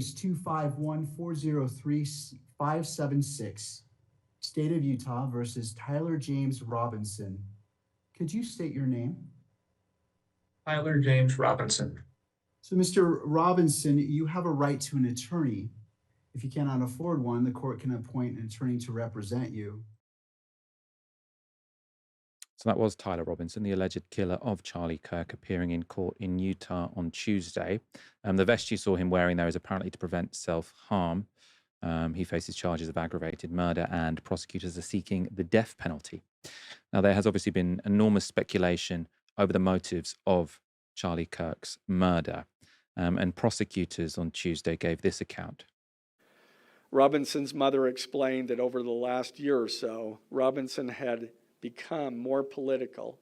Case 251-403-576, State of Utah versus Tyler James Robinson. Could you state your name? Tyler James Robinson. So, Mr. Robinson, you have a right to an attorney. If you cannot afford one, the court can appoint an attorney to represent you. So that was Tyler Robinson, the alleged killer of Charlie Kirk, appearing in court in Utah on Tuesday. The vest you saw him wearing there is apparently to prevent self-harm. He faces charges of aggravated murder, and prosecutors are seeking the death penalty. Now, there has obviously been enormous speculation over the motives of Charlie Kirk's murder, and prosecutors on Tuesday gave this account. Robinson's mother explained that over the last year or so, Robinson had become more political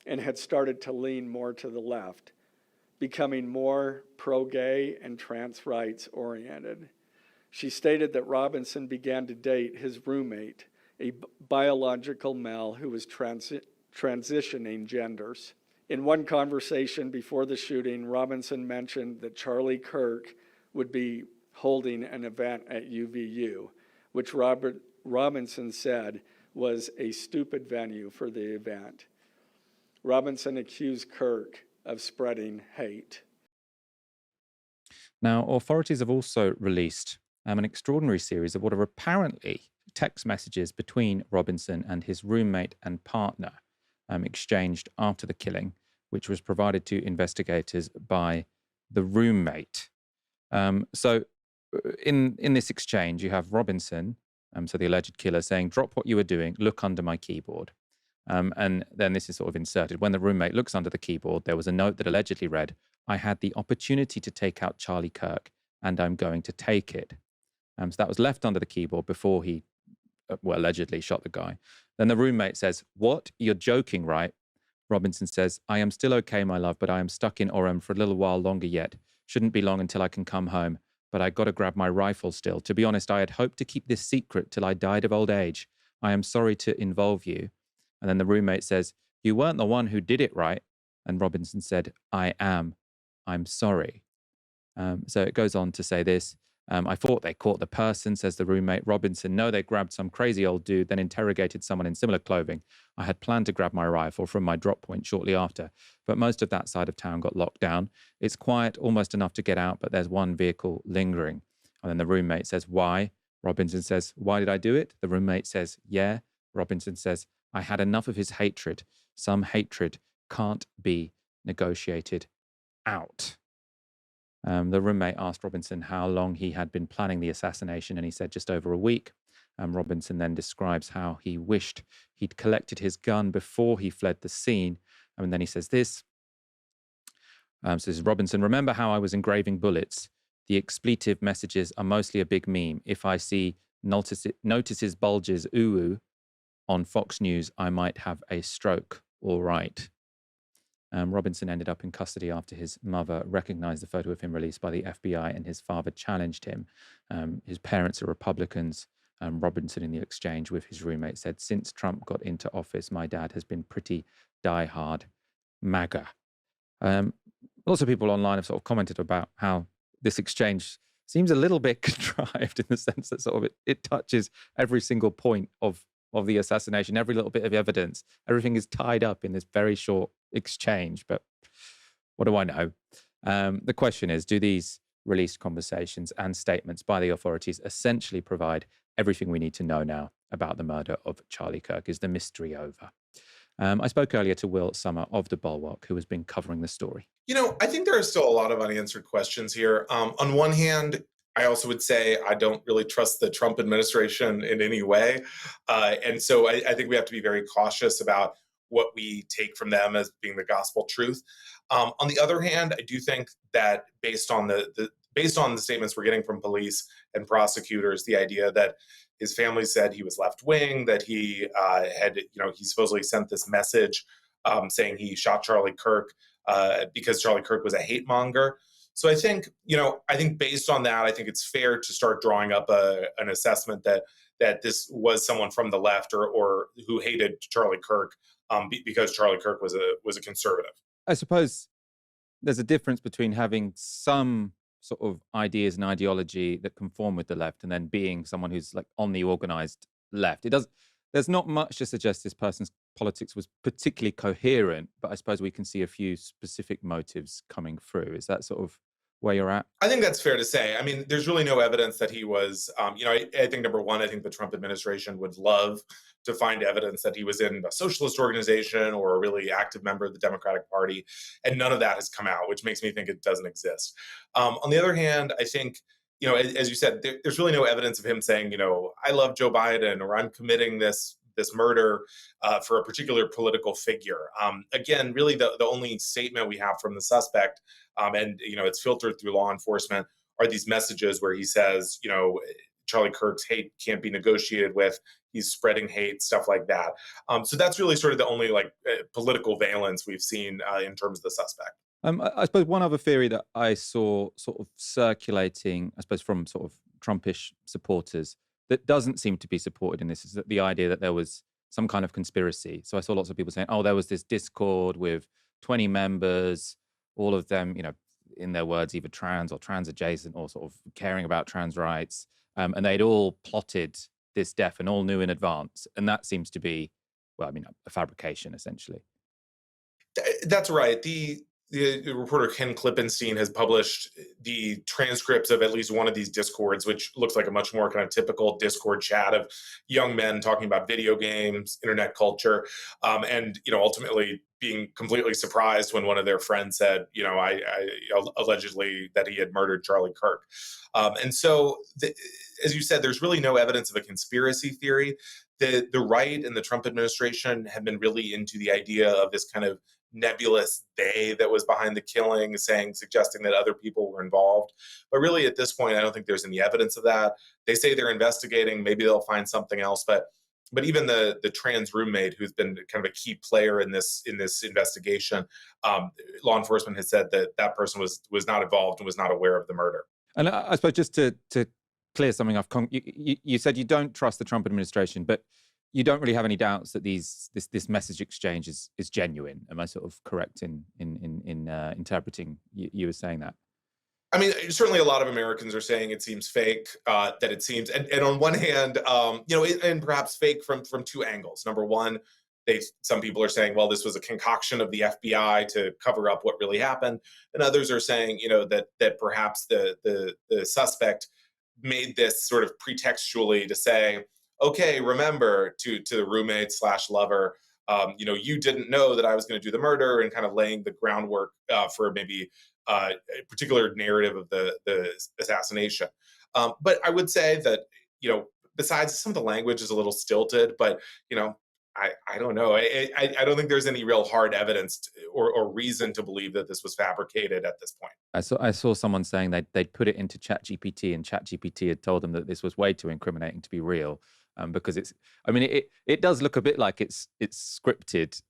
and had started to lean more to the left, becoming more pro-gay and trans rights oriented. She stated that Robinson began to date his roommate, a biological male who was transitioning genders. In one conversation before the shooting, Robinson mentioned that Charlie Kirk would be holding an event at UVU, which Robinson said was a stupid venue for the event. Robinson accused Kirk of spreading hate. Now, authorities have also released an extraordinary series of what are apparently text messages between Robinson and his roommate and partner, exchanged after the killing, which was provided to investigators by the roommate. So in this exchange, you have Robinson, so the alleged killer, saying, "Drop what you were doing, look under my keyboard." And then this is sort of inserted. When the roommate looks under the keyboard, there was a note that allegedly read, "I had the opportunity to take out Charlie Kirk, and I'm going to take it." So that was left under the keyboard before he allegedly shot the guy. Then the roommate says, "What? You're joking, right?" Robinson says, "I am still okay, my love, but I am stuck in Orem for a little while longer yet. Shouldn't be long until I can come home. But I got to grab my rifle still. To be honest, I had hoped to keep this secret till I died of old age. I am sorry to involve you." And then the roommate says, "You weren't the one who did it, right?" And Robinson said, "I am. I'm sorry." So it goes on to say this. "I thought they caught the person," says the roommate. Robinson, "No, they grabbed some crazy old dude, then interrogated someone in similar clothing. I had planned to grab my rifle from my drop point shortly after, but most of that side of town got locked down. It's quiet, almost enough to get out, but there's one vehicle lingering." And then the roommate says, "Why?" Robinson says, "Why did I do it?" The roommate says, "Yeah." Robinson says, "I had enough of his hatred. Some hatred can't be negotiated out." The roommate asked Robinson how long he had been planning the assassination, and he said just over a week. Robinson then describes how he wished he'd collected his gun before he fled the scene. And then he says this. Says Robinson, "Remember how I was engraving bullets? The expletive messages are mostly a big meme. If I see notices bulges ooh on Fox News, I might have a stroke. All right." Robinson ended up in custody after his mother recognized the photo of him released by the FBI, and his father challenged him. His parents are Republicans. Robinson, in the exchange with his roommate, said, "Since Trump got into office, my dad has been pretty diehard MAGA." Lots of people online have sort of commented about how this exchange seems a little bit contrived, in the sense that sort of it touches every single point of the assassination, every little bit of evidence. Everything is tied up in this very short exchange. But what do I know? The question is, do these released conversations and statements by the authorities essentially provide everything we need to know now about the murder of Charlie Kirk? Is the mystery over? I spoke earlier to Will Summer of The Bulwark, who has been covering the story. I think there are still a lot of unanswered questions here. On one hand, I also would say I don't really trust the Trump administration in any way. And so I think we have to be very cautious about what we take from them as being the gospel truth. On the other hand, I do think that based on the statements we're getting from police and prosecutors, the idea that his family said he was left-wing, that he he supposedly sent this message saying he shot Charlie Kirk because Charlie Kirk was a hate monger. So I think based on that, I think it's fair to start drawing up an assessment that this was someone from the left or who hated Charlie Kirk because Charlie Kirk was a conservative. I suppose there's a difference between having some sort of ideas and ideology that conform with the left, and then being someone who's like on the organized left. There's not much to suggest this person's politics was particularly coherent, but I suppose we can see a few specific motives coming through. Is that sort of where you're at? I think that's fair to say. I mean, there's really no evidence that he was, I think number one, I think the Trump administration would love to find evidence that he was in a socialist organization or a really active member of the Democratic Party. And none of that has come out, which makes me think it doesn't exist. On the other hand, I think, as you said, there's really no evidence of him saying, I love Joe Biden or I'm committing this murder for a particular political figure. Again, really the only statement we have from the suspect, and it's filtered through law enforcement, are these messages where he says, Charlie Kirk's hate can't be negotiated with. He's spreading hate, stuff like that. So that's really sort of the only political valence we've seen in terms of the suspect. I suppose one other theory that I saw sort of circulating, I suppose, from sort of Trumpish supporters that doesn't seem to be supported in this is that the idea that there was some kind of conspiracy. So I saw lots of people saying, oh, there was this Discord with 20 members, all of them, in their words, either trans or trans adjacent or sort of caring about trans rights. And they'd all plotted this death and all knew in advance. And that seems to be, a fabrication, essentially. That's right. The reporter Ken Klippenstein has published the transcripts of at least one of these discords, which looks like a much more kind of typical Discord chat of young men talking about video games, internet culture, and ultimately being completely surprised when one of their friends said, I allegedly that he had murdered Charlie Kirk. And so, as you said, there's really no evidence of a conspiracy theory. The right and the Trump administration have been really into the idea of this kind of nebulous they that was behind the killing, suggesting that other people were involved. But really, at this point, I don't think there's any evidence of that. They say they're investigating. Maybe they'll find something else. But even the trans roommate, who's been kind of a key player in this investigation, law enforcement has said that person was not involved and was not aware of the murder. And I suppose just to clear something up, you said you don't trust the Trump administration, but you don't really have any doubts that this message exchange is genuine. Am I sort of correct in interpreting you as saying that? I mean, certainly a lot of Americans are saying it seems fake, that it seems, and on one hand, and perhaps fake from two angles. Number one, some people are saying, well, this was a concoction of the FBI to cover up what really happened. And others are saying, that perhaps the suspect made this sort of pretextually to say, okay, remember to the roommate / lover, you didn't know that I was going to do the murder, and kind of laying the groundwork for maybe a particular narrative of the assassination. But I would say that, besides some of the language is a little stilted, but, I don't know. I don't think there's any real hard evidence or reason to believe that this was fabricated at this point. I saw someone saying they'd put it into ChatGPT, and ChatGPT had told them that this was way too incriminating to be real, because it does look a bit like it's scripted.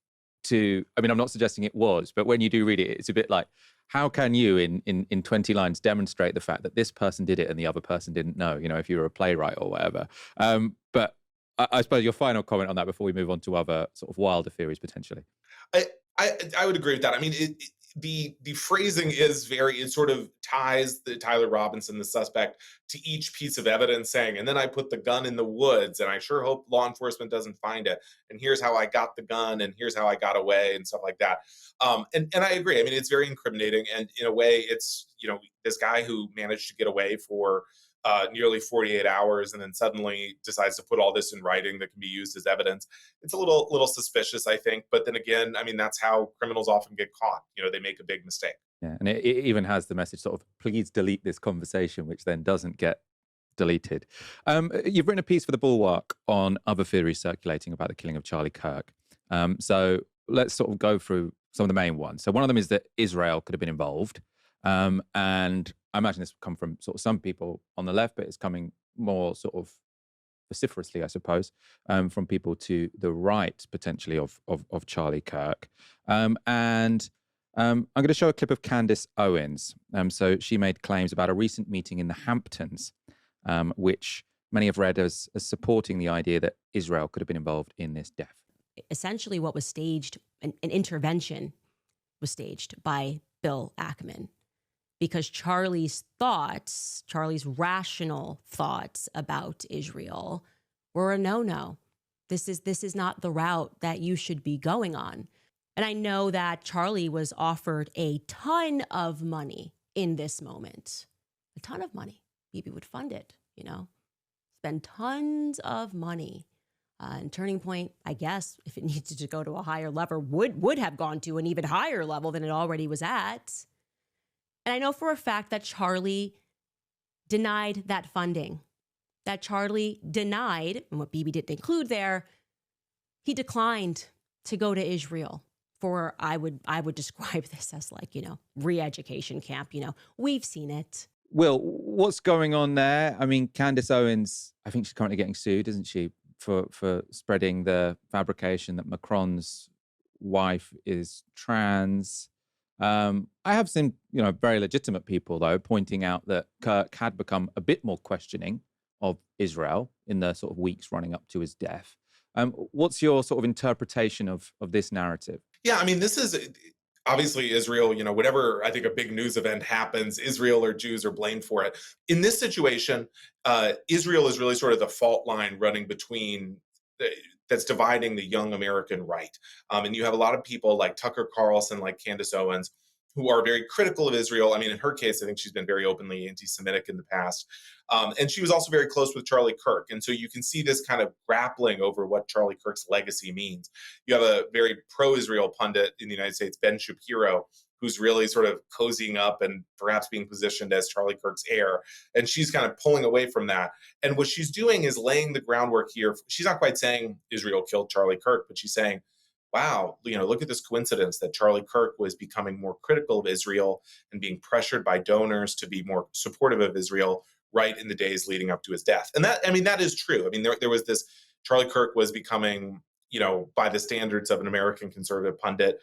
I'm not suggesting it was, but when you do read it, it's a bit like, how can you in 20 lines demonstrate the fact that this person did it and the other person didn't know? If you were a playwright or whatever. But I suppose your final comment on that before we move on to other sort of wilder theories potentially. I would agree with that. I mean, the phrasing is it sort of ties the Tyler Robinson, the suspect, to each piece of evidence, saying, and then I put the gun in the woods, and I sure hope law enforcement doesn't find it. And here's how I got the gun, and here's how I got away, and stuff like that. And I agree. I mean, it's very incriminating, and in a way, it's this guy who managed to get away for nearly 48 hours and then suddenly decides to put all this in writing that can be used as evidence. It's a little suspicious, I think. But then again, I mean, that's how criminals often get caught. They make a big mistake. Yeah, and it even has the message sort of, please delete this conversation, which then doesn't get deleted. You've written a piece for The Bulwark on other theories circulating about the killing of Charlie Kirk. So let's sort of go through some of the main ones. So one of them is that Israel could have been involved. And I imagine this would come from sort of some people on the left, but it's coming more sort of vociferously, I suppose, from people to the right, potentially, of Charlie Kirk. And I'm going to show a clip of Candace Owens. So she made claims about a recent meeting in the Hamptons, which many have read as supporting the idea that Israel could have been involved in this death. Essentially what was staged, an intervention was staged by Bill Ackman. because Charlie's rational thoughts about Israel were a no-no. This is not the route that you should be going on. And I know that Charlie was offered a ton of money in this moment, a ton of money. Maybe would fund it, spend tons of money. And Turning Point, I guess, if it needed to go to a higher level, would have gone to an even higher level than it already was at. And I know for a fact that Charlie denied that funding, that Charlie denied, and what Bibi didn't include there, he declined to go to Israel for, I would describe this as like, re-education camp. We've seen it. Will, what's going on there? I mean, Candace Owens, I think she's currently getting sued, isn't she, for spreading the fabrication that Macron's wife is trans. I have seen, very legitimate people, though, pointing out that Kirk had become a bit more questioning of Israel in the sort of weeks running up to his death. What's your sort of interpretation of this narrative? Yeah, I mean, this is obviously Israel, whenever I think a big news event happens, Israel or Jews are blamed for it. In this situation, Israel is really sort of the fault line running between that's dividing the young American right. And you have a lot of people like Tucker Carlson, like Candace Owens, who are very critical of Israel. I mean, in her case, I think she's been very openly anti-Semitic in the past. And she was also very close with Charlie Kirk. And so you can see this kind of grappling over what Charlie Kirk's legacy means. You have a very pro-Israel pundit in the United States, Ben Shapiro, who's really sort of cozying up and perhaps being positioned as Charlie Kirk's heir. And she's kind of pulling away from that. And what she's doing is laying the groundwork here. She's not quite saying Israel killed Charlie Kirk, but she's saying, wow, look at this coincidence that Charlie Kirk was becoming more critical of Israel and being pressured by donors to be more supportive of Israel right in the days leading up to his death. And that is true. I mean, there was this, Charlie Kirk was becoming, by the standards of an American conservative pundit,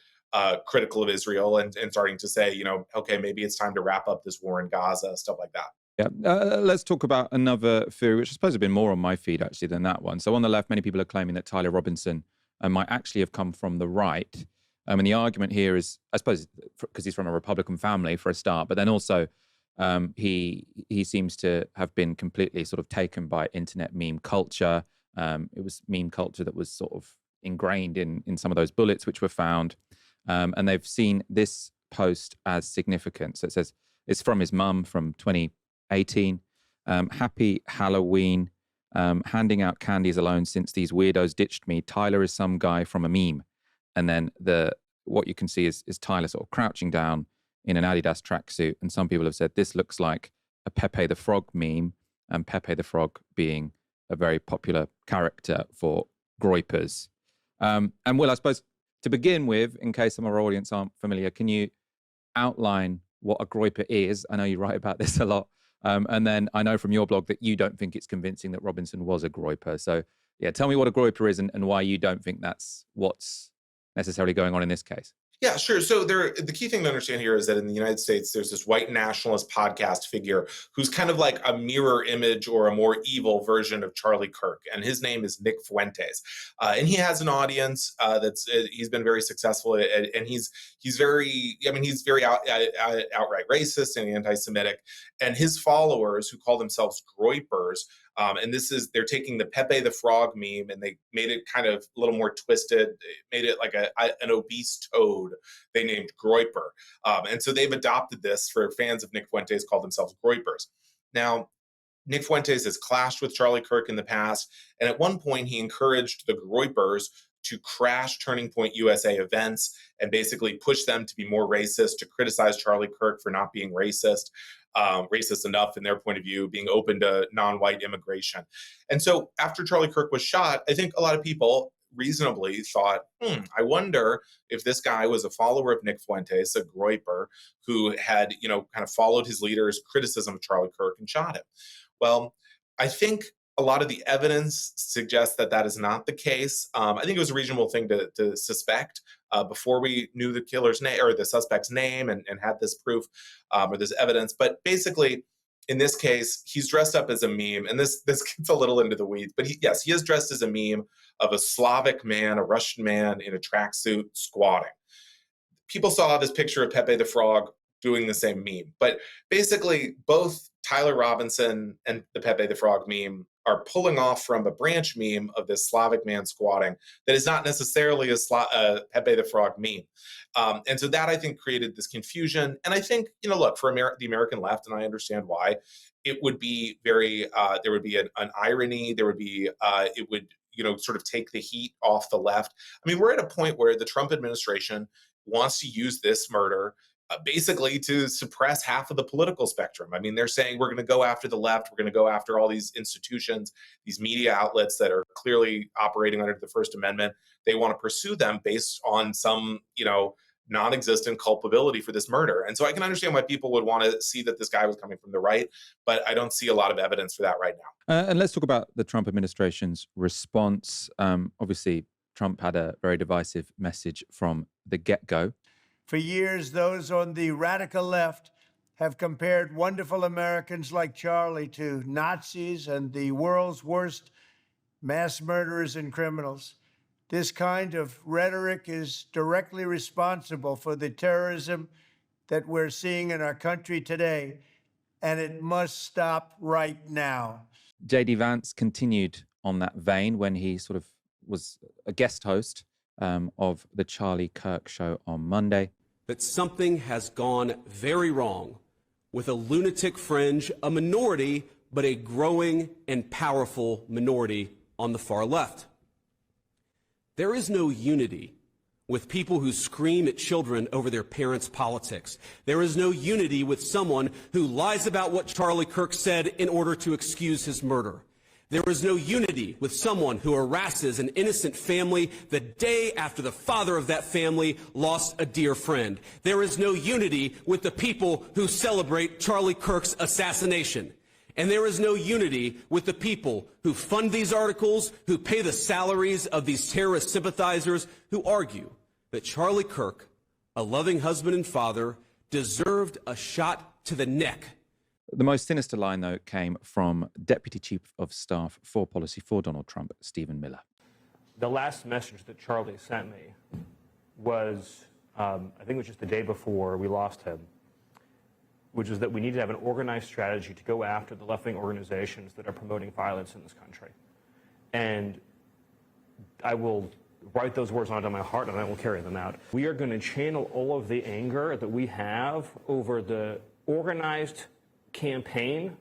critical of Israel and starting to say, okay, maybe it's time to wrap up this war in Gaza, stuff like that. Yeah, let's talk about another theory, which I suppose has been more on my feed actually than that one. So on the left, many people are claiming that Tyler Robinson might actually have come from the right. And the argument here is, I suppose, because he's from a Republican family for a start, but then also he seems to have been completely sort of taken by internet meme culture. It was meme culture that was sort of ingrained in some of those bullets which were found. And they've seen this post as significant. So it says, it's from his mum from 2018. Happy Halloween. Handing out candies alone since these weirdos ditched me. Tyler is some guy from a meme. And then what you can see is Tyler sort of crouching down in an Adidas tracksuit. And some people have said this looks like a Pepe the Frog meme, and Pepe the Frog being a very popular character for groypers. And Will, I suppose to begin with, in case some of our audience aren't familiar, can you outline what a groyper is? I know you write about this a lot. And then I know from your blog that you don't think it's convincing that Robinson was a groyper. So yeah, tell me what a groyper is and why you don't think that's what's necessarily going on in this case. Yeah, sure. So the key thing to understand here is that in the United States, there's this white nationalist podcast figure who's kind of like a mirror image or a more evil version of Charlie Kirk. And his name is Nick Fuentes. And he has an audience he's been very successful and he's very outright racist and anti-Semitic. And his followers, who call themselves groypers, and they're taking the Pepe the Frog meme and they made it kind of a little more twisted, made it like an obese toad they named Groyper. And so they've adopted this for fans of Nick Fuentes, called themselves Groypers. Now, Nick Fuentes has clashed with Charlie Kirk in the past, and at one point he encouraged the Groypers to crash Turning Point USA events and basically push them to be more racist, to criticize Charlie Kirk for not being racist enough in their point of view, being open to non-white immigration. And so after Charlie Kirk was shot, I think a lot of people reasonably thought, I wonder if this guy was a follower of Nick Fuentes, a groyper, who had, kind of followed his leader's criticism of Charlie Kirk and shot him. Well, I think a lot of the evidence suggests that is not the case. I think it was a reasonable thing to suspect before we knew the killer's name or the suspect's name and had this proof or this evidence. But basically, in this case, he's dressed up as a meme, and this gets a little into the weeds. But he is dressed as a meme of a Slavic man, a Russian man in a tracksuit squatting. People saw this picture of Pepe the Frog doing the same meme. But basically, both Tyler Robinson and the Pepe the Frog meme are pulling off from a branch meme of this Slavic man squatting that is not necessarily a Pepe the Frog meme. And so that, I think, created this confusion. And I think, look, for the American left, and I understand why, it would be there would be an irony. There would be, it would, sort of take the heat off the left. I mean, we're at a point where the Trump administration wants to use this murder basically to suppress half of the political spectrum. I mean, they're saying we're going to go after the left. We're going to go after all these institutions, these media outlets that are clearly operating under the First Amendment. They want to pursue them based on some, non-existent culpability for this murder. And so I can understand why people would want to see that this guy was coming from the right, but I don't see a lot of evidence for that right now. And let's talk about the Trump administration's response. Obviously, Trump had a very divisive message from the get-go. For years, those on the radical left have compared wonderful Americans like Charlie to Nazis and the world's worst mass murderers and criminals. This kind of rhetoric is directly responsible for the terrorism that we're seeing in our country today, and it must stop right now. J.D. Vance continued on that vein when he sort of was a guest host of the Charlie Kirk show on Monday. That something has gone very wrong with a lunatic fringe, a minority, but a growing and powerful minority on the far left. There is no unity with people who scream at children over their parents' politics. There is no unity with someone who lies about what Charlie Kirk said in order to excuse his murder. There is no unity with someone who harasses an innocent family the day after the father of that family lost a dear friend. There is no unity with the people who celebrate Charlie Kirk's assassination. And there is no unity with the people who fund these articles, who pay the salaries of these terrorist sympathizers, who argue that Charlie Kirk, a loving husband and father, deserved a shot to the neck. The most sinister line, though, came from Deputy Chief of Staff for Policy for Donald Trump, Stephen Miller. The last message that Charlie sent me was, I think it was just the day before we lost him, which is that we need to have an organized strategy to go after the left-wing organizations that are promoting violence in this country. And I will write those words onto my heart and I will carry them out. We are going to channel all of the anger that we have over the organized campaign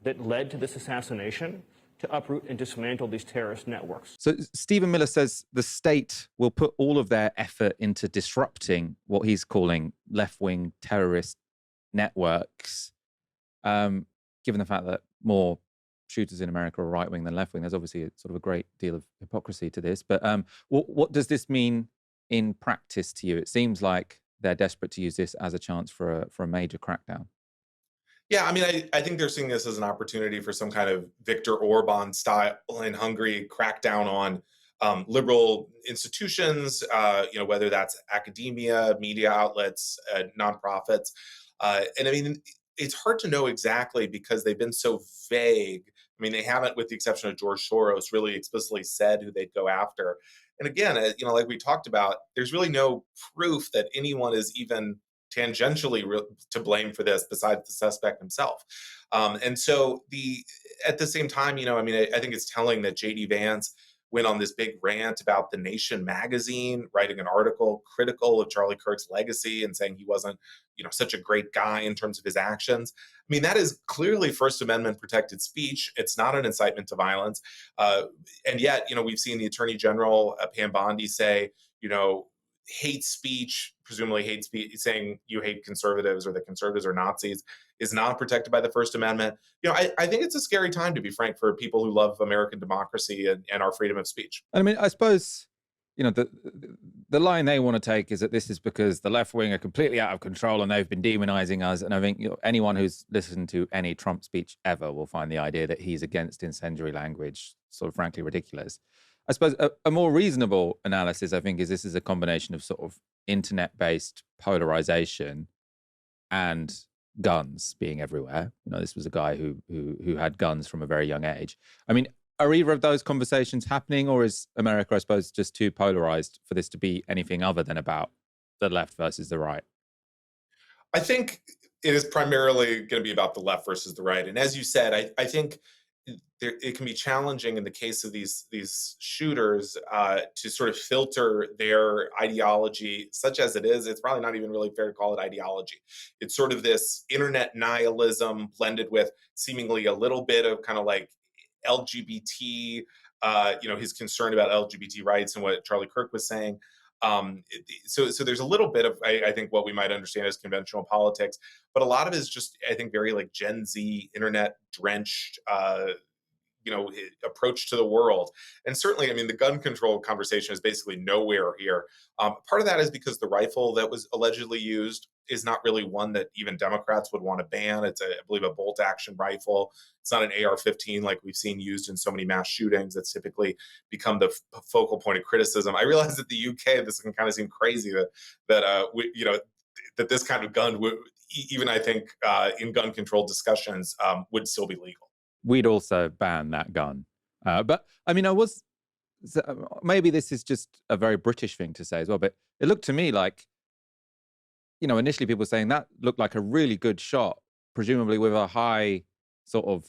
that led to this assassination to uproot and dismantle these terrorist networks. So Stephen Miller says the state will put all of their effort into disrupting what he's calling left-wing terrorist networks, given the fact that more shooters in America are right-wing than left-wing. There's obviously sort of a great deal of hypocrisy to this. But what does this mean in practice to you? It seems like they're desperate to use this as a chance for a major crackdown. Yeah, I mean, I think they're seeing this as an opportunity for some kind of Viktor Orban style in Hungary crackdown on liberal institutions, whether that's academia, media outlets, nonprofits. And I mean, it's hard to know exactly because they've been so vague. I mean, they haven't, with the exception of George Soros, really explicitly said who they'd go after. And again, like we talked about, there's really no proof that anyone is even tangentially to blame for this besides the suspect himself. And so at the same time, I think it's telling that J.D. Vance went on this big rant about The Nation magazine, writing an article critical of Charlie Kirk's legacy and saying he wasn't, such a great guy in terms of his actions. I mean, that is clearly First Amendment protected speech. It's not an incitement to violence. And yet, we've seen the Attorney General, Pam Bondi, say, hate speech, presumably hate speech, saying you hate conservatives or that conservatives are Nazis, is not protected by the First Amendment. I think it's a scary time, to be frank, for people who love American democracy and our freedom of speech. I mean, I suppose, the line they want to take is that this is because the left wing are completely out of control and they've been demonizing us. And I think anyone who's listened to any Trump speech ever will find the idea that he's against incendiary language sort of frankly ridiculous. I suppose a more reasonable analysis, I think, is this is a combination of sort of internet-based polarization and guns being everywhere. This was a guy who had guns from a very young age. I mean, are either of those conversations happening, or is America, I suppose, just too polarized for this to be anything other than about the left versus the right? I think it is primarily going to be about the left versus the right. And as you said, I think it can be challenging in the case of these shooters to sort of filter their ideology, such as it is. It's probably not even really fair to call it ideology. It's sort of this internet nihilism blended with seemingly a little bit of kind of like LGBT, his concern about LGBT rights and what Charlie Kirk was saying. So there's a little bit of, I think, what we might understand as conventional politics, but a lot of it is just, I think, very like Gen Z, internet drenched, approach to the world. And certainly, I mean, the gun control conversation is basically nowhere here. Part of that is because the rifle that was allegedly used is not really one that even Democrats would want to ban. It's, I believe, a bolt action rifle. It's not an AR-15 like we've seen used in so many mass shootings. That's typically become the focal point of criticism. I realize that the UK, this can kind of seem crazy that this kind of gun would, even I think, in gun control discussions, would still be legal. We'd also ban that gun. But I mean, maybe this is just a very British thing to say as well, but it looked to me like, initially people were saying that looked like a really good shot, presumably with a high sort of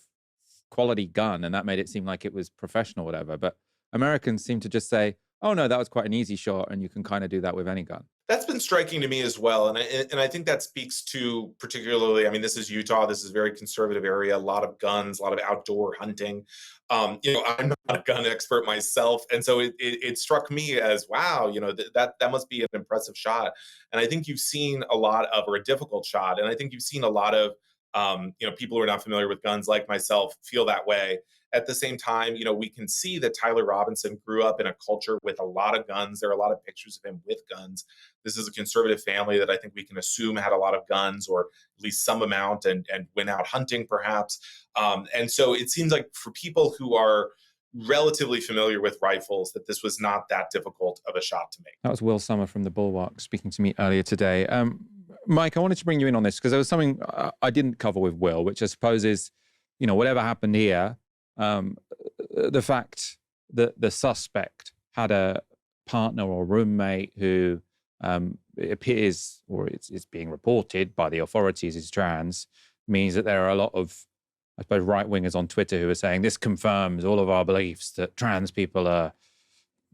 quality gun, and that made it seem like it was professional or whatever. But Americans seem to just say, oh no, that was quite an easy shot, and you can kind of do that with any gun. That's been striking to me as well. And I think that speaks to particularly, I mean, this is Utah. This is a very conservative area, a lot of guns, a lot of outdoor hunting. I'm not a gun expert myself. And so it struck me as, wow, that must be an impressive shot. And I think you've seen a lot of, or a difficult shot. And I think you've seen a lot of, people who are not familiar with guns like myself feel that way. At the same time, we can see that Tyler Robinson grew up in a culture with a lot of guns. There are a lot of pictures of him with guns. This is a conservative family that I think we can assume had a lot of guns, or at least some amount, and went out hunting perhaps. And so it seems like for people who are relatively familiar with rifles, that this was not that difficult of a shot to make. That was Will Summer from The Bulwark speaking to me earlier today. Mike, I wanted to bring you in on this because there was something I didn't cover with Will, which I suppose is, whatever happened here, the fact that the suspect had a partner or roommate who it appears, or it's being reported by the authorities, is trans, means that there are a lot of, I suppose, right-wingers on Twitter who are saying this confirms all of our beliefs that trans people are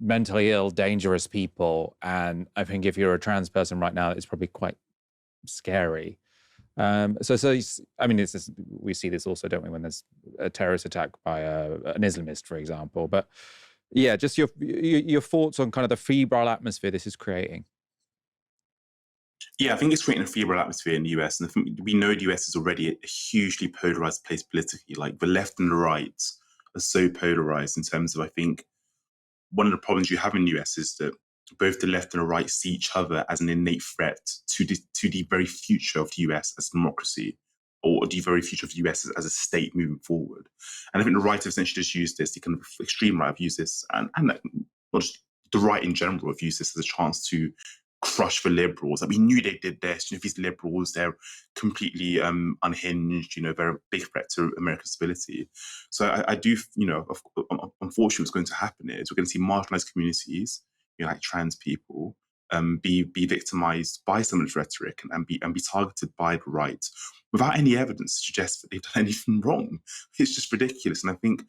mentally ill, dangerous people. And I think if you're a trans person right now, it's probably quite scary. I mean, we see this also, don't we, when there's a terrorist attack by an Islamist, for example. But yeah, just your thoughts on kind of the febrile atmosphere this is creating. Yeah, I think it's creating a febrile atmosphere in the US. And I think we know the US is already a hugely polarized place politically. Like the left and the right are so polarized in terms of, I think, one of the problems you have in the US is that both the left and the right see each other as an innate threat to the very future of the US as democracy, or the very future of the US as a state moving forward. And I think the right have essentially just used this, the kind of extreme right have used this, and not just the right in general have used this as a chance to crush the liberals. Like, we knew they did this. These liberals, they're completely unhinged, they're a big threat to American stability. So I do, unfortunately what's going to happen is we're going to see marginalized communities, like trans people, be victimized by some of this rhetoric and be targeted by the right without any evidence to suggest that they've done anything wrong. It's just ridiculous. And I think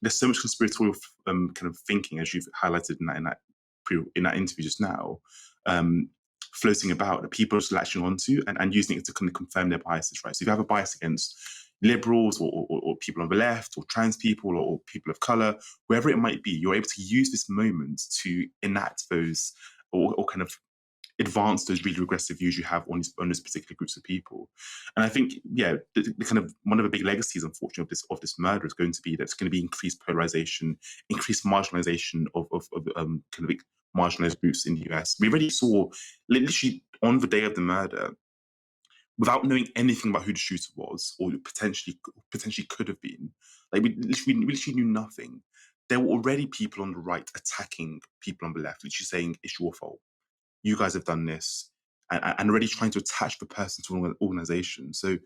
there's so much conspiratorial kind of thinking, as you've highlighted in that interview just now, floating about that people are just latching onto and using it to kind of confirm their biases, right? So if you have a bias against liberals or people on the left or trans people or people of color, wherever it might be, you're able to use this moment to enact those or kind of advance those really regressive views you have on those particular groups of people. And I think, the kind of one of the big legacies, unfortunately, of this murder is going to be that it's going to be increased polarization, increased marginalization of kind of marginalized groups in the US. We already saw, literally on the day of the murder, without knowing anything about who the shooter was or potentially could have been, like we literally knew nothing. There were already people on the right attacking people on the left, literally saying, it's your fault. You guys have done this, and already trying to attach the person to an organization. So,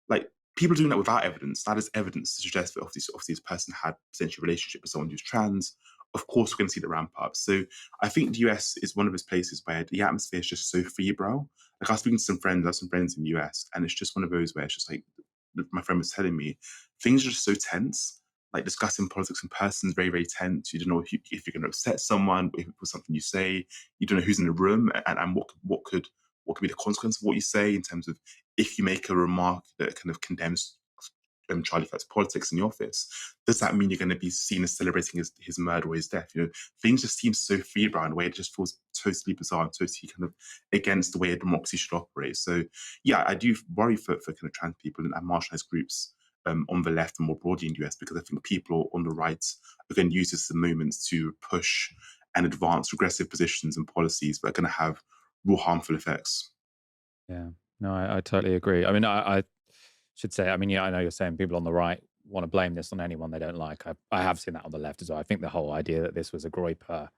like, people doing that without evidence, that is evidence to suggest that obviously this person had potentially a relationship with someone who's trans. Of course, we're going to see the ramp up. So I think the US is one of those places where the atmosphere is just so febrile. Like I was speaking to some friends, I have some friends in the US, and it's just one of those where it's just like my friend was telling me, things are just so tense. Like discussing politics in person is very, very tense. You don't know if you're going to upset someone, if it was something you say. You don't know who's in the room and what could be the consequence of what you say in terms of if you make a remark that kind of condemns Charlie Kirk's politics in the office. Does that mean you're going to be seen as celebrating his murder or his death? You know, things just seem so febrile in a way. It just feels totally bizarre and totally kind of against the way a democracy should operate. So, yeah, I do worry for kind of trans people and marginalized groups on the left and more broadly in the US, because I think people on the right are going to use this as a moment to push and advance regressive positions and policies that are going to have real harmful effects. Yeah, no, I totally agree. I mean, I should say, I mean, yeah, I know you're saying people on the right want to blame this on anyone they don't like. I have seen that on the left as well. I think the whole idea that this was a groyper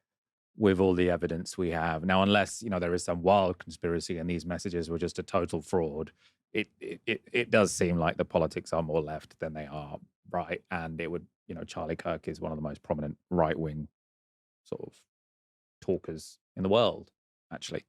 with all the evidence we have now, unless there is some wild conspiracy and these messages were just a total fraud, it does seem like the politics are more left than they are right, and it would Charlie Kirk is one of the most prominent right wing sort of talkers in the world, actually.